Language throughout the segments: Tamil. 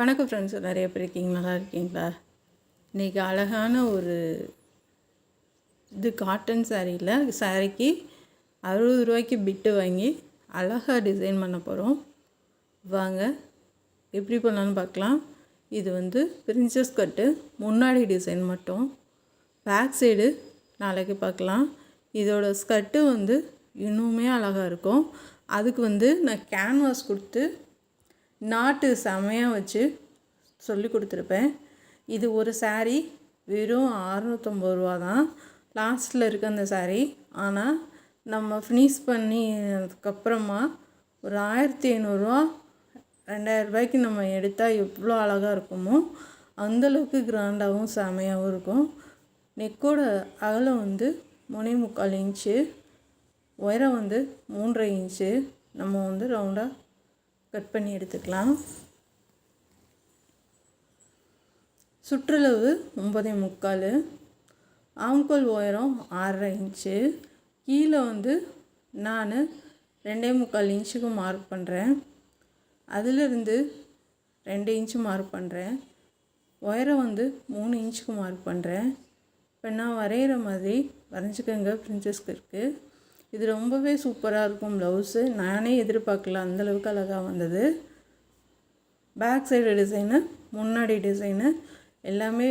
வணக்கம் ஃப்ரெண்ட்ஸ், நிறைய பேர் இருக்கீங்க, நல்லா இருக்கீங்களா? இன்றைக்கி அழகான ஒரு காட்டன் சாரீக்கு 60 ரூபாய்க்கு பிட்டு வாங்கி அழகாக டிசைன் பண்ண போகிறோம். வாங்க எப்படி பண்ணலான்னு பார்க்கலாம். இது பிரின்சஸ் கட்டு, முன்னாடி டிசைன் மட்டும், பேக் சைடு நாளைக்கு பார்க்கலாம். இதோட ஸ்கர்ட்டு இன்னுமே அழகாக இருக்கும். அதுக்கு நான் கேன்வாஸ் கொடுத்து நாட்டு செமையாக வச்சு சொல்லி கொடுத்துருப்பேன். இது ஒரு சாரீ வெறும் 650 ரூபா தான் லாஸ்ட்டில் இருக்க அந்த சாரீ. ஆனால் நம்ம ஃபினிஷ் பண்ணினதுக்கப்புறமா ஒரு 1500 2000 ரூபாய்க்கு நம்ம எடுத்தால் எவ்வளோ அழகாக இருக்குமோ அந்தளவுக்கு கிராண்டாகவும் செமையாகவும் இருக்கும். நெக்கோட அகலம் 3.25 இன்ச்சு, உயரம் 3.5 இன்ச்சு. நம்ம ரவுண்டாக கட் பண்ணி எடுத்துக்கலாம். சுற்றளவு 9.25, ஆம்கோல் உயரம் 6.5 இன்ச்சு. கீழே நான் 2.25 இன்ச்சுக்கு மார்க் பண்ணுறேன். அதிலிருந்து 2 இன்ச்சு மார்க் பண்ணுறேன். உயரம் 3 இன்ச்சுக்கு மார்க் பண்ணுறேன். இப்போ நான் வரைகிற மாதிரி வரைஞ்சிக்கோங்க. பிரின்சஸ்க்கு இருக்குது. இது ரொம்பவே சூப்பராக இருக்கும். ப்ளவுஸு நானே எதிர்பார்க்கல, அந்தளவுக்கு அழகாக வந்தது. பேக் சைடு டிசைனு, முன்னாடி டிசைனு எல்லாமே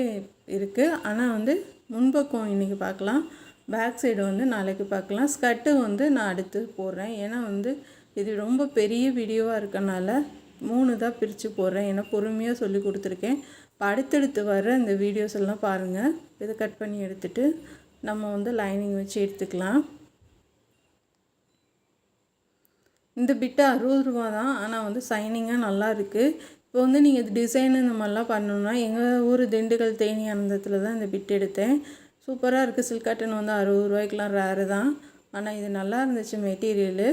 இருக்குது. ஆனால் முன்பக்கம் இன்றைக்கி பார்க்கலாம், பேக் சைடு நாளைக்கு பார்க்கலாம். ஸ்கர்ட்டு நான் அடுத்து போடுறேன். ஏன்னா இது ரொம்ப பெரிய வீடியோவாக இருக்கனால 3 தான் பிரித்து போடுறேன். ஏன்னா பொறுமையாக சொல்லி கொடுத்துருக்கேன். இப்போ அடுத்தடுத்து வர இந்த வீடியோஸ் எல்லாம் பாருங்கள். இதை கட் பண்ணி எடுத்துகிட்டு நம்ம லைனிங் வச்சு எடுத்துக்கலாம். இந்த பிட்டு 60 ரூபா தான். ஆனால் சைனிங்காக நல்லா இருக்குது. இப்போ நீங்கள் இது டிசைன் இந்த மாதிரிலாம் பண்ணணுன்னா, எங்கள் ஊர் திண்டுக்கல் தேனி அனந்தத்தில் தான் இந்த பிட் எடுத்தேன். சூப்பராக இருக்குது. சில்க் காட்டன் 60 ரூபாய்க்கெலாம் ரேரு தான். ஆனால் இது நல்லா இருந்துச்சு மெட்டீரியலு.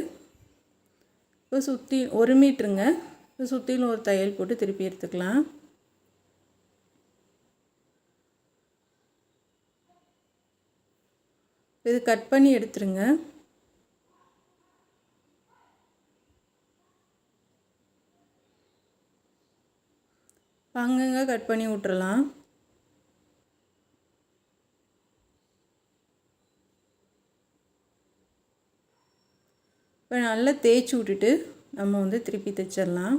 இப்போ சுற்றி 1 மீட்டருங்க. இப்போ சுற்றிலும் ஒரு தையல் போட்டு திருப்பி எடுத்துக்கலாம். இது கட் பண்ணி எடுத்துருங்க. அங்கங்கே கட் பண்ணி விட்டுறலாம். இப்போ நல்லா தேய்ச்சி விட்டுட்டு நம்ம திருப்பி தைச்சிடலாம்.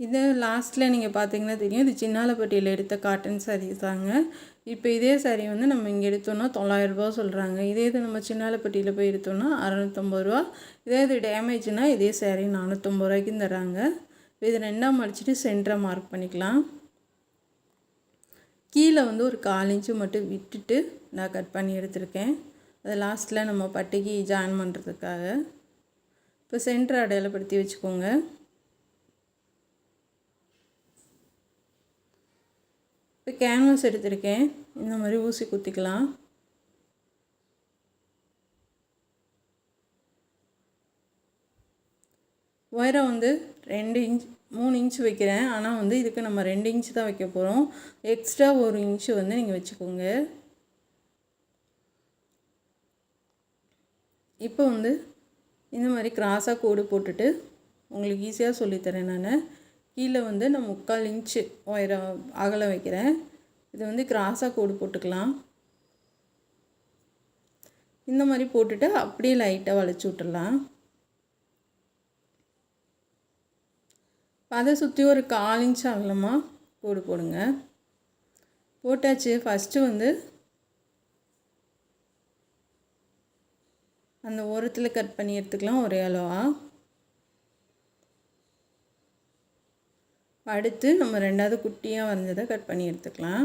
இது லாஸ்ட்டில் நீங்கள் பார்த்தீங்கன்னா தெரியும், இது சின்னாலப்பட்டியில் எடுத்த காட்டன் சாரீ தாங்க. இப்போ இதே சாரீ நம்ம இங்கே எடுத்தோன்னா 900 ரூபா சொல்கிறாங்க. இது நம்ம சின்னாலப்பட்டியில் போய் எடுத்தோன்னா 650 ரூபா. இது டேமேஜ்னால் இதே சாரீ 450 ரூபாய்க்கும் தராங்க. இது 2ஆக மடிச்சுட்டு சென்டரை மார்க் பண்ணிக்கலாம். கீழே ஒரு 1/4 இன்ச்சு மட்டும் விட்டுட்டு நான் கட் பண்ணி எடுத்திருக்கேன். அது லாஸ்ட்டில் நம்ம பட்டிக்கு ஜாயின் பண்ணுறதுக்காக. இப்போ சென்டரை அடையாளப்படுத்தி வச்சுக்கோங்க. இப்போ கேன்வாஸ் எடுத்திருக்கேன். இந்த மாதிரி ஊசி குத்திக்கலாம். உயரம் 2 இன்ச் 3 இன்ச்சு வைக்கிறேன். ஆனால் இதுக்கு நம்ம 2 இன்ச்சு தான் வைக்க போகிறோம். எக்ஸ்ட்ரா 1 இன்ச்சு நீங்கள் வச்சுக்கோங்க. இப்போ இந்த மாதிரி கிராஸாக கோடு போட்டுட்டு உங்களுக்கு ஈஸியாக சொல்லித்தரேன் நான். கீழே நான் 3/4 இன்ச்சு உயரம் அகலம் வைக்கிறேன். இது கிராஸாக கோடு போட்டுக்கலாம். இந்த மாதிரி போட்டுட்டு அப்படியே லைட்டாக வளைச்சி விட்டுடலாம். அதை சுற்றி ஒரு 1/4 இன்ச்சு அகலமாக கோடு போடுங்க. போட்டாச்சு. ஃபஸ்ட்டு அந்த ஓரத்தில் கட் பண்ணி எடுத்துக்கலாம் ஒரே அளவாக. அடுத்து நம்ம 2ஆவது குட்டியாக வரைஞ்சதை கட் பண்ணி எடுத்துக்கலாம்.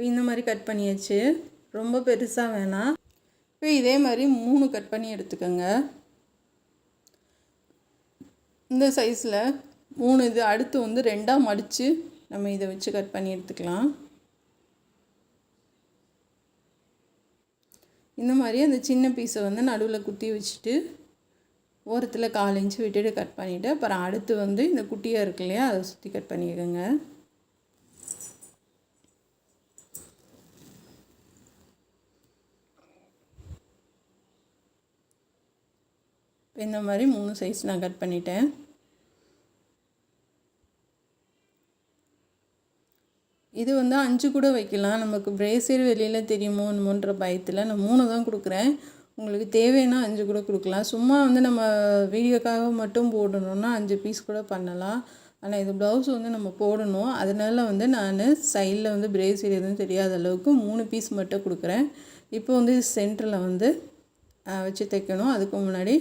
இந்த மாதிரி கட் பண்ணியாச்சு. ரொம்ப பெருசாக வேணாம். இப்போ இதே மாதிரி 3 கட் பண்ணி எடுத்துக்கோங்க. இந்த சைஸில் 3. இது அடுத்து 2ஆக மடித்து நம்ம இதை வச்சு கட் பண்ணி எடுத்துக்கலாம். இந்த மாதிரி அந்த சின்ன பீஸை நடுவில் குத்தி வச்சுட்டு ஓரத்தில் 1/4 இன்ச்சு விட்டுட்டு கட் பண்ணிவிட்டு அப்புறம் அடுத்து வந்து இந்த குட்டியாக இருக்கு இல்லையா அதை சுற்றி கட் பண்ணிக்கோங்க. இந்த மாதிரி 3 சைஸ் நான் கட் பண்ணிட்டேன். இது வந்து 5 கூட வைக்கலாம். நமக்கு பிரேசியர் வெளியில் தெரியுமோன்ற பயத்தில் நான் 3 தான் கொடுக்குறேன். உங்களுக்கு தேவைன்னா 5 கூட கொடுக்கலாம். சும்மா வந்து நம்ம வீடியோக்காக மட்டும் போடணுன்னா 5 பீஸ் கூட பண்ணலாம். ஆனால் இது ப்ளவுஸ் வந்து நம்ம போடணும். அதனால வந்து நான் சைடில் வந்து பிரேசியர் எதுவும் தெரியாத அளவுக்கு 3 பீஸ் மட்டும் கொடுக்குறேன். இப்போ வந்து சென்டரில் வந்து வச்சு தைக்கணும். அதுக்கு முன்னாடி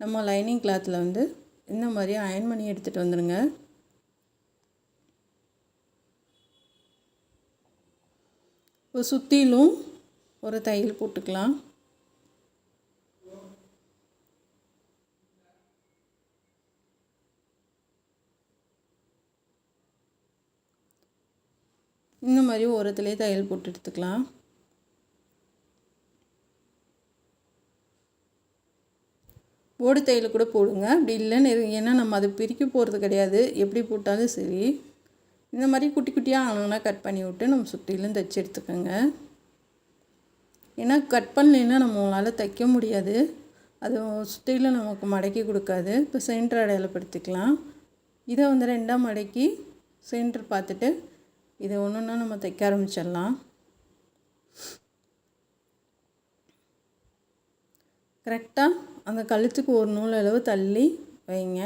நம்ம லைனிங் கிளாத்தில் வந்து இந்த மாதிரி அயர்ன் பண்ணி எடுத்துகிட்டு வந்துடுங்க. இப்போ சுற்றிலும் ஒரு தையல் போட்டுக்கலாம். இந்த மாதிரி ஓரத்துலேயே தையல் போட்டு எடுத்துக்கலாம். ஓடு தையல் கூட போடுங்க. அப்படி இல்லைன்னு ஏன்னா நம்ம அதை பிரிக்க போகிறது கிடையாது. எப்படி போட்டாலும் சரி இந்த மாதிரி குட்டி குட்டியாக ஆனோன்னா கட் பண்ணி விட்டு நம்ம சுற்றிலும் தைச்சி எடுத்துக்கோங்க. ஏன்னா கட் பண்ணலைன்னா நம்மளால் தைக்க முடியாது. அது சுற்றிலும் நமக்கு மடக்கி கொடுக்காது. இப்போ சென்டர் அடையாளப்படுத்திக்கலாம். இதை வந்து 2ஆக மடக்கி சென்டர் பார்த்துட்டு இதை ஒன்று ஒன்றா நம்ம தைக்க ஆரம்பிச்சிடலாம். கரெக்டாக அந்த கழுத்துக்கு ஒரு நூல் அளவு தள்ளி வைங்க.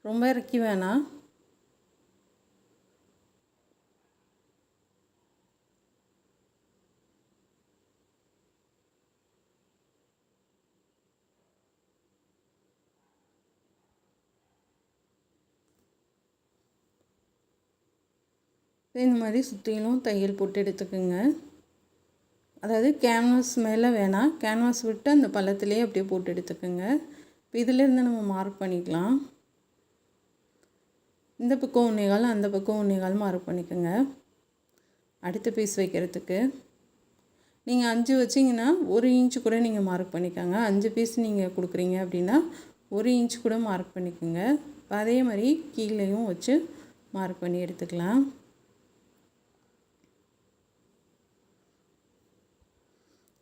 ரொம்ப இறக்கி வேணாம். இந்த மாதிரி சுற்றிலும் தையல் போட்டு எடுத்துக்கோங்க. அதாவது கேன்வாஸ் மேலே வேணாம், கேன்வாஸ் விட்டு அந்த பள்ளத்துலேயே அப்படியே போட்டு எடுத்துக்கோங்க. இப்போ இதிலேருந்து நம்ம மார்க் பண்ணிக்கலாம். இந்த பக்கம் 1.25, அந்த பக்கம் 1.25 மார்க் பண்ணிக்கோங்க. அடுத்த பீஸ் வைக்கிறதுக்கு நீங்கள் 5 வச்சிங்கன்னா 1 இன்ச்சு கூட நீங்கள் மார்க் பண்ணிக்கோங்க. 5 பீஸ் நீங்கள் கொடுக்குறீங்க அப்படின்னா 1 இன்ச் கூட மார்க் பண்ணிக்கோங்க. அதே மாதிரி கீழேயும் வச்சு மார்க் பண்ணி எடுத்துக்கலாம்.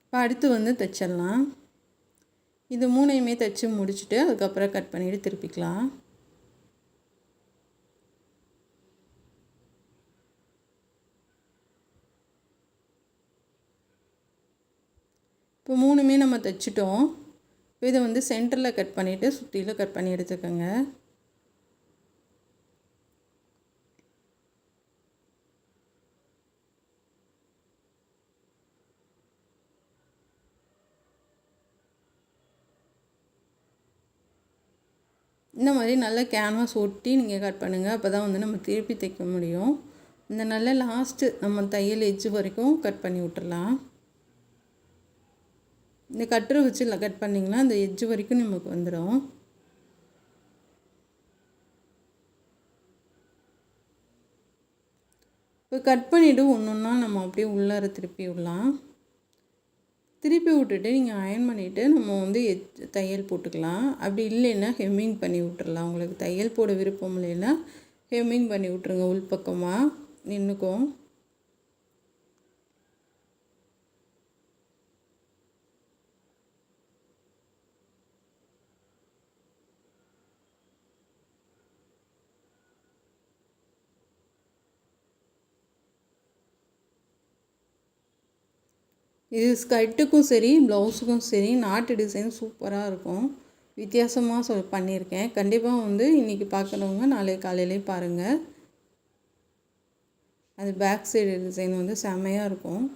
இப்போ அடுத்து வந்து தைச்சிடலாம். இது 3ஐயுமே தைச்சி முடிச்சுட்டு அதுக்கப்புறம் கட் பண்ணிவிட்டு திருப்பிக்கலாம். இப்போ 3மே நம்ம தைச்சிட்டோம். இப்போ இதை வந்து சென்டரில் கட் பண்ணிவிட்டு சுற்றிலும் கட் பண்ணி எடுத்துக்கோங்க. இந்த மாதிரி நல்லா கேன்வாஸ் ஒட்டி நீங்கள் கட் பண்ணுங்கள். அப்போ தான் வந்து நம்ம திருப்பி தைக்க முடியும். இந்த நல்ல லாஸ்ட்டு நம்ம தையல் எட்ஜு வரைக்கும் கட் பண்ணி விட்டுறலாம். இந்த கட்டரை வச்சு கட் பண்ணிங்கன்னா அந்த எட்ஜு வரைக்கும் நமக்கு வந்துடும். இப்போ கட் பண்ணிவிட்டு ஒன்று ஒன்றா நம்ம அப்படியே உள்ளார திருப்பி விடலாம். திருப்பி விட்டுட்டு நீங்கள் அயர்ன் பண்ணிவிட்டு நம்ம வந்து தையல் போட்டுக்கலாம். அப்படி இல்லைன்னா ஹெம்மிங் பண்ணி விட்டுறலாம். உங்களுக்கு தையல் போட விருப்பம் இல்லைன்னா ஹெம்மிங் பண்ணி விட்ருங்க. உள்பக்கமாக நின்றுக்கும். இது ஸ்கர்ட்டுக்கும் சரி ப்ளவுஸுக்கும் சரி நாட்டு டிசைன் சூப்பராக இருக்கும். வித்தியாசமாக பண்ணியிருக்கேன். கண்டிப்பாக வந்து இன்றைக்கி பார்க்குறவங்க நாளைக்கு காலையிலே பாருங்கள். அது பேக் சைடு டிசைன் வந்து செம்மையாக இருக்கும்.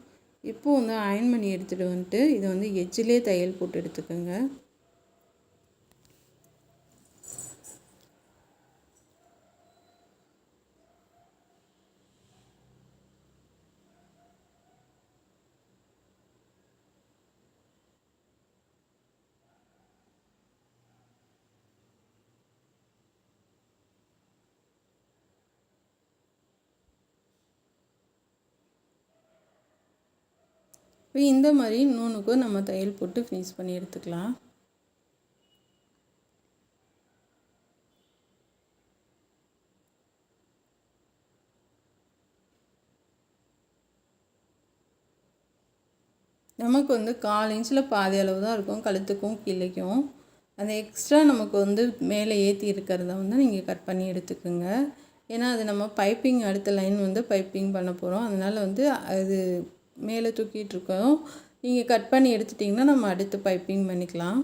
இப்போது வந்து அயர்ன் பண்ணி எடுத்துகிட்டு வந்துட்டு இதை வந்து எட்ஜிலே தையல் போட்டு எடுத்துக்கோங்க. இப்போ இந்த மாதிரி இன்னொன்றுக்கும் நம்ம தையல் போட்டு ஃபினிஷ் பண்ணி எடுத்துக்கலாம். நமக்கு வந்து 1/4 இன்ச்சில் பாதி அளவு தான் இருக்கும் கழுத்துக்கும் கீழேக்கும். அந்த எக்ஸ்ட்ரா நமக்கு வந்து மேலே ஏற்றி இருக்கிறத வந்து நீங்கள் கட் பண்ணி எடுத்துக்கோங்க. ஏன்னா அது நம்ம பைப்பிங் அடுத்த லைன் வந்து பைப்பிங் பண்ண போகிறோம். அதனால் வந்து அது மேலே தூக்கிட்டுருக்கோம். நீங்கள் கட் பண்ணி எடுத்துட்டிங்கன்னா நம்ம அடுத்து பைப்பிங் பண்ணிக்கலாம்.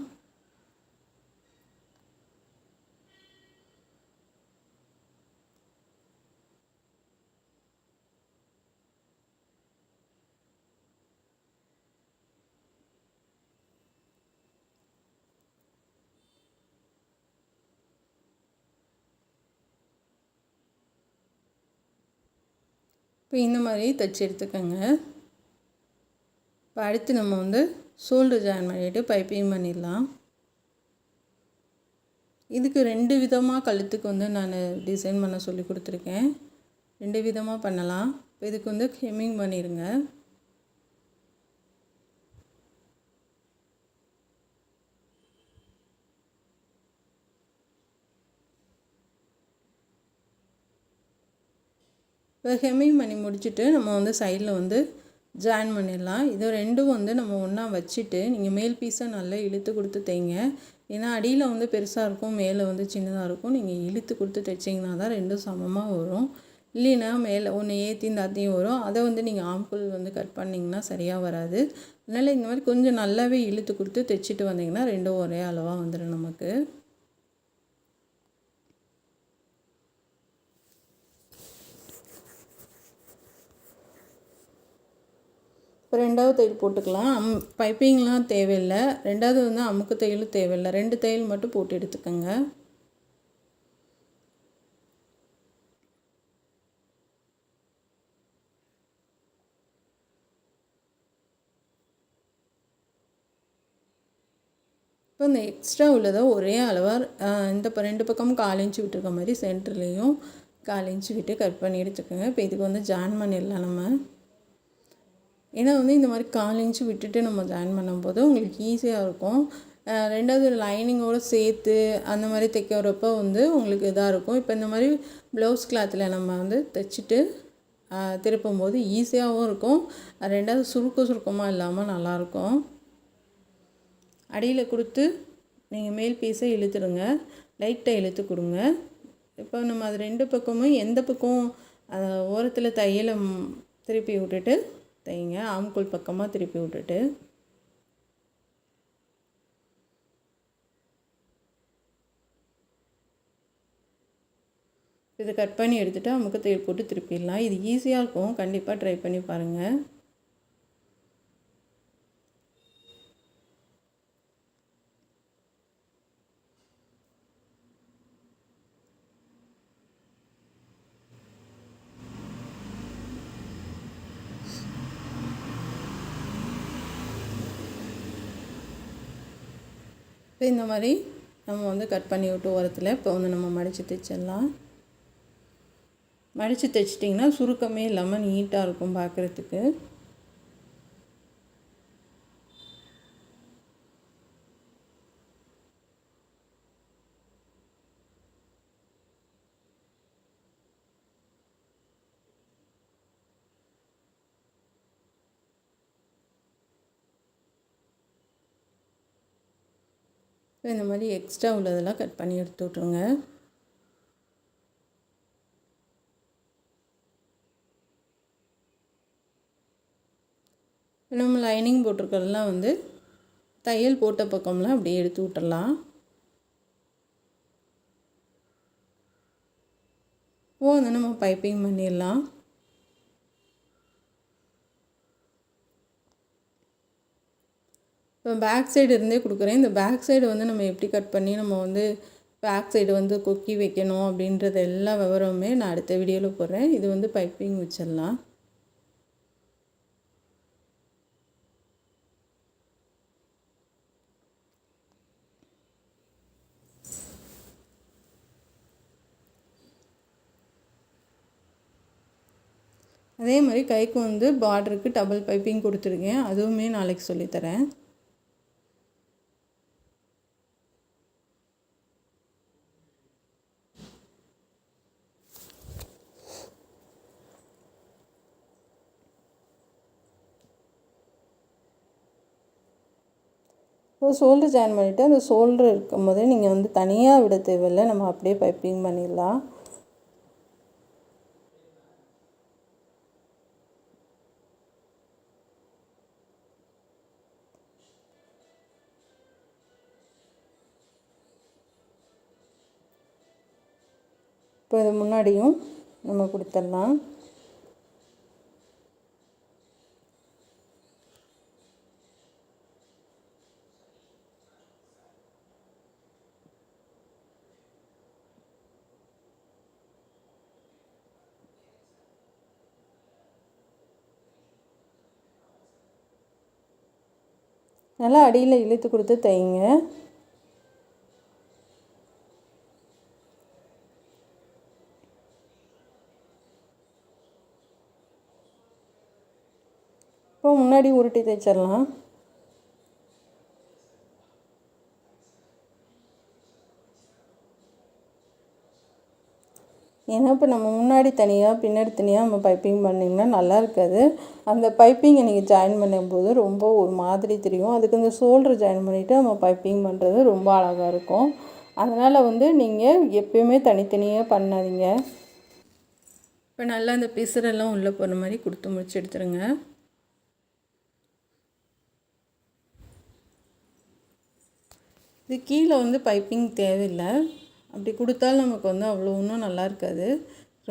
இப்போ இந்த மாதிரி தைச்சி எடுத்துக்கோங்க. இப்போ அடுத்து நம்ம வந்து ஷோல்டர் ஜாயின் பண்ணிவிட்டு பைப்பிங் பண்ணிடலாம். இதுக்கு 2 விதமாக கழுத்துக்கு வந்து நான் டிசைன் பண்ண சொல்லி கொடுத்துருக்கேன். 2 விதமாக பண்ணலாம். இப்போ இதுக்கு வந்து ஹெம்மிங் பண்ணிடுங்க. இப்போ ஹெம்மிங் பண்ணி முடிச்சுட்டு நம்ம வந்து சைடில் வந்து ஜாயின் பண்ணிடலாம். இது 2ம் வந்து நம்ம ஒன்றா வச்சுட்டு நீங்கள் மேல் பீஸை நல்லா இழுத்து கொடுத்து தைங்க. ஏன்னா அடியில் வந்து பெருசாக இருக்கும், மேலே வந்து சின்னதாக இருக்கும். நீங்கள் இழுத்து கொடுத்து தைச்சிங்கன்னா தான் 2ம் சமமாக வரும். இல்லைன்னா மேலே ஒன்று ஏற்றியும் தாத்தியும் வரும். அதை வந்து நீங்கள் ஆம்கோல் வந்து கட் பண்ணிங்கன்னா சரியாக வராது. அதனால் இந்த மாதிரி கொஞ்சம் நல்லாவே இழுத்து கொடுத்து தைச்சிட்டு வந்தீங்கன்னா 2ம் ஒரே அளவாக வந்துடும் நமக்கு. இப்போ 2வது தையல் போட்டுக்கலாம். பைப்பிங்லாம் தேவையில்லை. 2வது வந்து அமுக்கு தையலும் தேவையில்லை. 2 தையல் மட்டும் போட்டு எடுத்துக்கோங்க. இப்போ இந்த எக்ஸ்ட்ரா உள்ளதை ஒரே அளவாக இந்த 2 பக்கமும் 1/4 இன்ச்சு விட்டுருக்க மாதிரி சென்டர்லேயும் 1/4 இன்ச்சு விட்டு கட் பண்ணி எடுத்துக்கோங்க. இப்போ இதுக்கு வந்து ஜாயின் பண்ணிடலாம் நம்ம. ஏன்னா வந்து இந்த மாதிரி 1/4 இன்ச்சு விட்டுட்டு நம்ம ஜாயின் பண்ணும்போது உங்களுக்கு ஈஸியாக இருக்கும். 2வது லைனிங்கோடு சேர்த்து அந்த மாதிரி தைக்கிறப்போ வந்து உங்களுக்கு இதாக இருக்கும். இப்போ இந்த மாதிரி ப்ளவுஸ் கிளாத்தில் நம்ம வந்து தைச்சிட்டு திருப்பும்போது ஈஸியாகவும் இருக்கும். 2வது சுருக்கமாக இல்லாமல் நல்லாயிருக்கும். அடியில் கொடுத்து நீங்கள் மேல் பீஸை இழுத்துடுங்க, லைட்டாக இழுத்து கொடுங்க. இப்போ நம்ம அது 2 பக்கமும் எந்த பக்கம் ஓரத்தில் தையலை திருப்பி விட்டுட்டு தைங்க. ஆம்கோல் பக்கமாக திருப்பி விட்டுட்டு இதை கட் பண்ணி எடுத்துகிட்டு அமுக்கு தையல் போட்டு திருப்பிடலாம். இது ஈஸியாக இருக்கும். கண்டிப்பாக ட்ரை பண்ணி பாருங்கள். இப்போ இந்த மாதிரி நம்ம வந்து கட் பண்ணி விட்டு ஓரத்தில் இப்போ வந்து நம்ம மடித்து தைச்சிடலாம். மடித்து தைச்சிட்டிங்கன்னா சுருக்கமே இல்லாமல் நீட்டாக இருக்கும் பார்க்குறதுக்கு. இந்த மாதிரி எக்ஸ்ட்ரா உள்ளதெல்லாம் கட் பண்ணி எடுத்து விட்ருங்க. நம்ம லைனிங் போட்டிருக்கிறதெல்லாம் வந்து தையல் போட்ட பக்கம்லாம் அப்படியே எடுத்து விட்டுடலாம். வந்து நம்ம பைப்பிங் பண்ணிடலாம். இப்போ பேக் சைடு இருந்தே கொடுக்குறேன். இந்த பேக் சைடு வந்து நம்ம எப்படி கட் பண்ணி நம்ம வந்து பேக் சைடு வந்து கொக்கி வைக்கணும் அப்படின்றது எல்லா விவரமுமே நான் அடுத்த வீடியோவில் போடுறேன். இது வந்து பைப்பிங் வச்சிடலாம். அதே மாதிரி கைக்கு வந்து பார்டருக்கு டபுள் பைப்பிங் கொடுத்துருக்கேன். அதுவுமே நாளைக்கு சொல்லித்தரேன். இப்போ ஷோல்டர் ஜாயின் பண்ணிவிட்டு அந்த ஷோல்டர் இருக்கும் போதே நீங்கள் வந்து தனியாக விட தேவையில்லை, நம்ம அப்படியே பைப்பிங் பண்ணிடலாம். இப்போ இது முன்னாடியும் நம்ம கொடுத்துடலாம். நல்லா அடியில் இழுத்து கொடுத்து தைங்க. இப்போ முன்னாடி உருட்டி தைச்சிடலாம். ஏன்னா இப்போ நம்ம முன்னாடி தனியாக பின்னாடி தனியாக நம்ம பைப்பிங் பண்ணிங்கன்னா நல்லா இருக்காது. அந்த பைப்பிங்கை நீங்கள் ஜாயின் பண்ணும்போது ரொம்ப ஒரு மாதிரி தெரியும். அதுக்கு இந்த ஷோல்டர் ஜாயின் பண்ணிவிட்டு நம்ம பைப்பிங் பண்ணுறது ரொம்ப அழகாக இருக்கும். அதனால் வந்து நீங்கள் எப்பயுமே தனித்தனியாக பண்ணாதீங்க. இப்போ நல்லா அந்த பிசுரெல்லாம் உள்ளே போகிற மாதிரி கொடுத்து முடிச்சு எடுத்துருங்க. இது கீழே வந்து பைப்பிங் தேவையில்லை. அப்படி கொடுத்தாலும் நமக்கு வந்து அவ்வளோ ஒன்றும் நல்லா இருக்காது,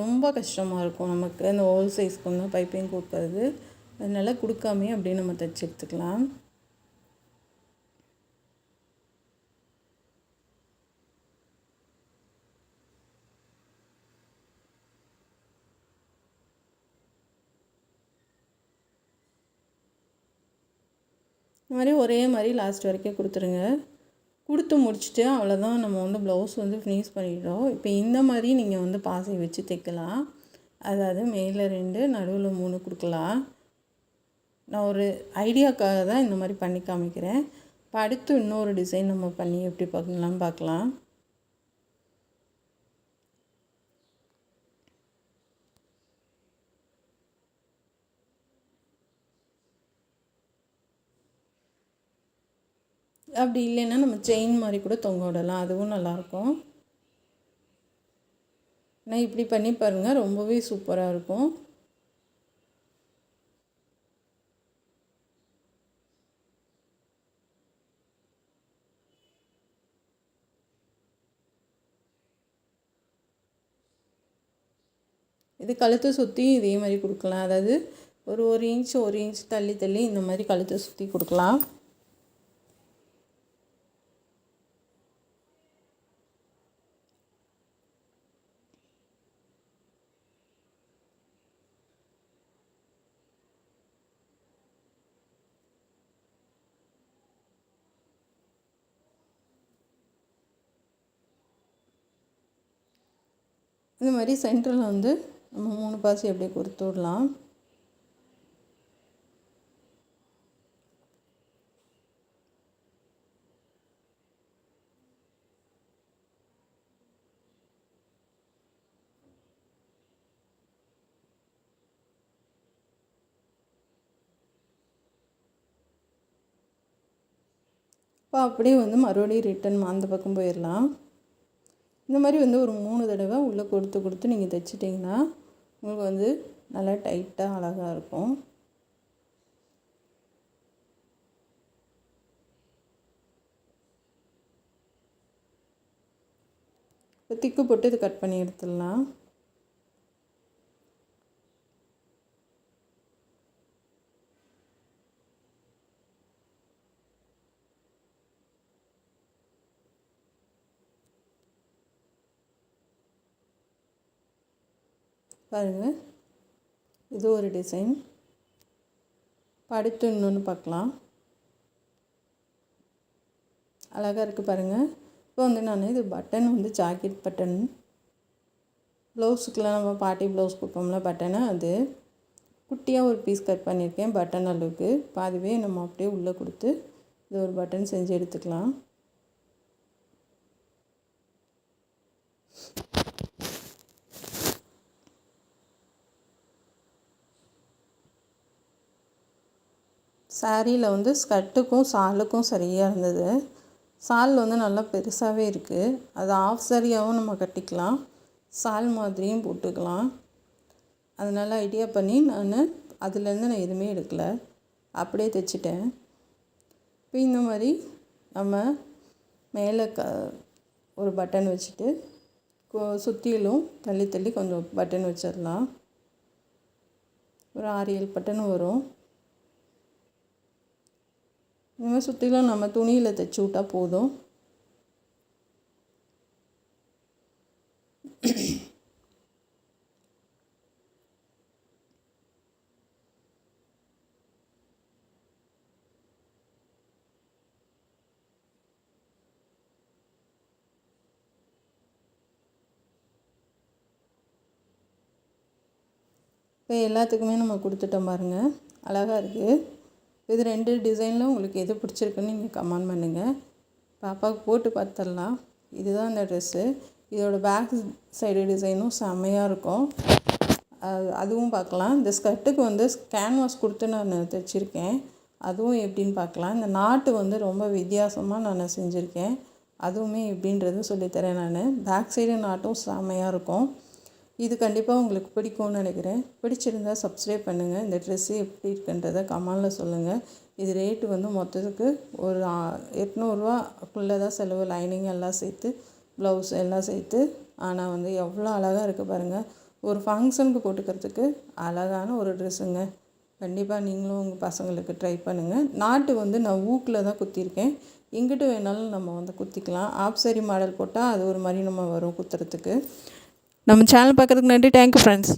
ரொம்ப கஷ்டமாக இருக்கும் நமக்கு அந்த ஹோல் சைஸ்க்கு வந்து பைப்பிங் கொடுக்கறது. அதனால் கொடுக்காமே அப்படியே நம்ம தைச்சி எடுத்துக்கலாம். இந்த மாதிரி ஒரே மாதிரி லாஸ்ட் வரைக்கும் கொடுத்துருங்க. கொடுத்து முடிச்சுட்டு அவ்வளோதான், நம்ம வந்து ப்ளவுஸ் வந்து ஃபினிஷ் பண்ணிடுறோம். இப்போ இந்த மாதிரி நீங்கள் வந்து பாசி வச்சு தைக்கலாம். அதாவது மேலே 2 நடுவில் 3 கொடுக்கலாம். நான் ஒரு ஐடியாக்காக தான் இந்த மாதிரி பண்ணி காமிக்கிறேன். இப்போ அடுத்து இன்னொரு டிசைன் நம்ம பண்ணி எப்படி பார்க்கலான்னு பார்க்கலாம். அப்படி இல்லைன்னா நம்ம செயின் மாதிரி கூட தொங்க விடலாம், அதுவும் நல்லாயிருக்கும். நான் இப்படி பண்ணி பாருங்கள், ரொம்பவே சூப்பராக இருக்கும். இது கழுத்தை சுற்றி இதே மாதிரி கொடுக்கலாம். அதாவது ஒரு 1 இன்ச் தள்ளி தள்ளி இந்த மாதிரி கழுத்தை சுற்றி கொடுக்கலாம். இந்த மாதிரி சென்டரில் வந்து நம்ம 3 பாசி அப்படியே கொடுத்து விடலாம். இப்போ அப்படியே வந்து மறுபடியும் ரிட்டன் அந்த பக்கம் போயிடலாம். இந்த மாதிரி வந்து ஒரு 3 தடவை உள்ளே கொடுத்து நீங்கள் தைச்சிட்டிங்கன்னா உங்களுக்கு வந்து நல்லா டைட்டாக அழகாக இருக்கும். இப்போ திக்கு போட்டு இது கட் பண்ணி எடுத்துடலாம். பாருங்கள், இது ஒரு டிசைன். அடுத்து இன்னொன்று பார்க்கலாம். அழகாக இருக்குது பாருங்கள். இப்போ வந்து நான் இது பட்டன் வந்து ஜாக்கெட் பட்டன், ப்ளவுஸுக்கெலாம் நம்ம பார்ட்டி ப்ளவுஸ் கொடுப்போம்ல பட்டனை, அது குட்டியாக ஒரு பீஸ் கட் பண்ணியிருக்கேன் பட்டன் அளவுக்கு. பாதிவே நம்ம அப்படியே உள்ளே கொடுத்து இது ஒரு பட்டன் செஞ்சு எடுத்துக்கலாம். சாரியில் வந்து ஸ்கர்ட்டுக்கும் ஷாலுக்கும் சரியாக இருந்தது. ஷால் வந்து நல்லா பெருசாகவே இருக்குது. அது ஆஃப் சாரியாகவும் நம்ம கட்டிக்கலாம், ஷால் மாதிரியும் போட்டுக்கலாம். அதனால் ஐடியா பண்ணி அதுலேருந்து நான் எதுவுமே எடுக்கலை, அப்படியே தைச்சிட்டேன். இப்போ இந்த மாதிரி நம்ம மேலே ஒரு பட்டன் வச்சுட்டு சுற்றிலும் தள்ளி தள்ளி கொஞ்சம் பட்டன் வச்சிடலாம். ஒரு 6-7 பட்டன் வரும். இந்த மாதிரி சுற்றிலும் நம்ம துணியில் தைச்சி விட்டால் போதும். இப்போ எல்லாத்துக்குமே நம்ம கொடுத்துட்டோம் பாருங்கள், அழகாக இருக்குது. இது 2 டிசைனில் உங்களுக்கு எது பிடிச்சிருக்குன்னு நீங்கள் கமெண்ட் பண்ணுங்கள். பாப்பாவுக்கு போட்டு பார்த்துடலாம். இதுதான் இந்த ட்ரெஸ்ஸு. இதோட பேக் சைடு டிசைனும் செம்மையாக இருக்கும், அதுவும் பார்க்கலாம். இந்த ஸ்கர்ட்டுக்கு வந்து கேன்வாஸ் கொடுத்து நான் தைச்சிருக்கேன், அதுவும் எப்படின்னு பார்க்கலாம். இந்த நாட்டு வந்து ரொம்ப வித்தியாசமாக நான் செஞ்சுருக்கேன், அதுவுமே எப்படின்றது சொல்லித்தரேன் நான். பேக் சைடு நாட்டும் செம்மையாக இருக்கும். இது கண்டிப்பாக உங்களுக்கு பிடிக்கும்னு நினைக்கிறேன். பிடிச்சிருந்தால் சப்ஸ்கிரைப் பண்ணுங்கள். இந்த ட்ரெஸ்ஸு எப்படி இருக்குன்றதை கமெண்டில் சொல்லுங்கள். இது ரேட்டு வந்து மொத்தத்துக்கு ஒரு 800 ரூபாக்குள்ளே தான் செலவு, லைனிங் எல்லாம் சேர்த்து, ப்ளவுஸ் எல்லாம் சேர்த்து. ஆனால் வந்து எவ்வளோ அழகாக இருக்குது பாருங்கள். ஒரு ஃபங்க்ஷனுக்கு போட்டுக்கிறதுக்கு அழகான ஒரு ட்ரெஸ்ஸுங்க. கண்டிப்பாக நீங்களும் உங்கள் பசங்களுக்கு ட்ரை பண்ணுங்கள். நாட்டு வந்து நான் ஊக்கில் தான் குத்திருக்கேன், எங்கிட்ட வேணாலும் நம்ம வந்து குத்திக்கலாம். ஆஃப் சாரி மாடல் போட்டால் அது ஒரு மாதிரி நம்ம வரும் குத்துறதுக்கு. நம்ம சேனல் பார்க்குறதுக்கு நன்றி. Thank you friends.